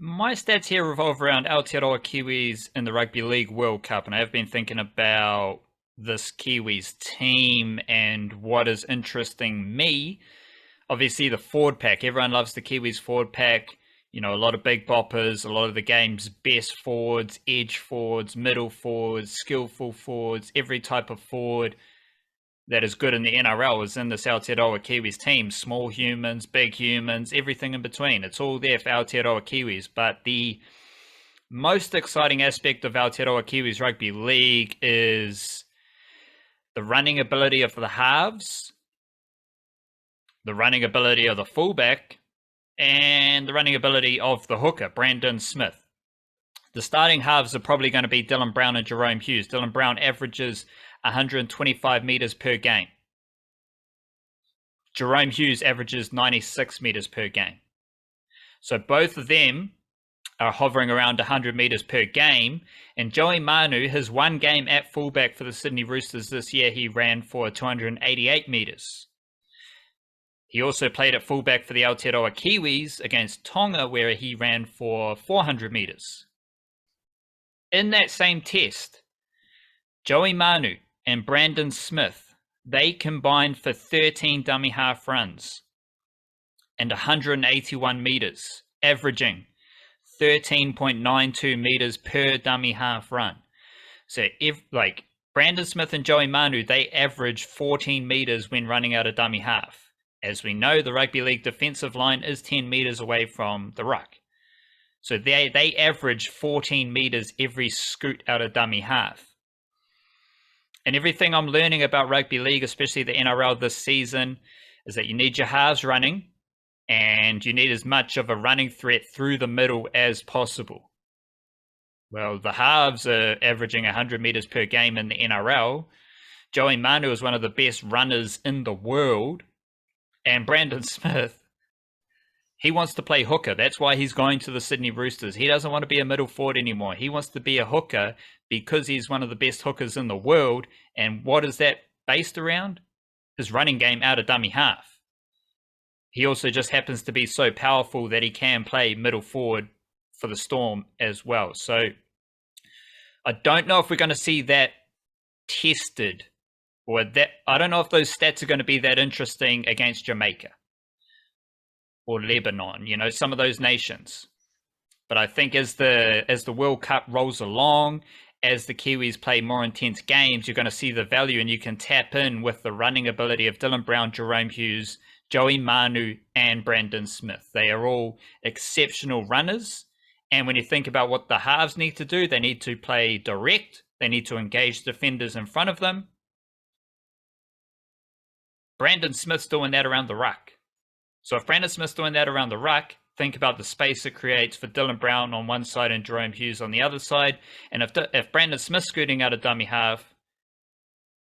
my stats here revolve around Aotearoa Kiwis in the Rugby League World Cup, and I have been thinking about this Kiwis team and what is interesting me. Obviously, the forward pack. Everyone loves the Kiwis forward pack. You know, a lot of big boppers, a lot of the game's best forwards, edge forwards, middle forwards, skillful forwards, every type of forward that is good in the NRL is in this Aotearoa Kiwis team. Small humans, big humans, everything in between. It's all there for Aotearoa Kiwis. But the most exciting aspect of Aotearoa Kiwis Rugby League is the running ability of the halves, the running ability of the fullback, and the running ability of the hooker, Brandon Smith. The starting halves are probably going to be Dylan Brown and Jerome Hughes. Dylan Brown averages 125 meters per game. Jerome Hughes averages 96 meters per game. So both of them are hovering around 100 meters per game. And Joey Manu, his one game at fullback for the Sydney Roosters this year, he ran for 288 meters. He also played at fullback for the Aotearoa Kiwis against Tonga, where he ran for 400 meters. In that same test, Joey Manu and Brandon Smith, they combined for 13 dummy half runs and 181 meters, averaging 13.92 meters per dummy half run. So if like Brandon Smith and Joey Manu, they average 14 meters when running out of dummy half. As we know, the Rugby League defensive line is 10 meters away from the ruck. So they average 14 meters every scoot out of dummy half. And everything I'm learning about Rugby League, especially the NRL this season, is that you need your halves running and you need as much of a running threat through the middle as possible. Well, the halves are averaging 100 meters per game in the NRL. Joey Manu is one of the best runners in the world. And Brandon Smith, he wants to play hooker. That's why he's going to the Sydney Roosters. He doesn't want to be a middle forward anymore. He wants to be a hooker because he's one of the best hookers in the world. And what is that based around? His running game out of dummy half. He also just happens to be so powerful that he can play middle forward for the Storm as well. So I don't know if we're going to see that tested, or that I don't know if those stats are going to be that interesting against Jamaica or Lebanon, you know, some of those nations. But I think as the World Cup rolls along, as the Kiwis play more intense games, you're going to see the value, and you can tap in with the running ability of Dylan Brown, Jerome Hughes, Joey Manu, and Brandon Smith. They are all exceptional runners. And when you think about what the halves need to do, they need to play direct. They need to engage defenders in front of them. Brandon Smith's doing that around the ruck. So if Brandon Smith's doing that around the ruck, think about the space it creates for Dylan Brown on one side and Jerome Hughes on the other side. And if Brandon Smith's scooting out of dummy half,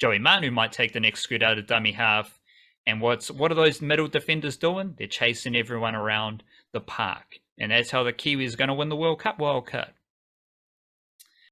Joey Manu might take the next scoot out of dummy half. And what are those middle defenders doing? They're chasing everyone around the park. And that's how the Kiwis are going to win the World Cup wildcard.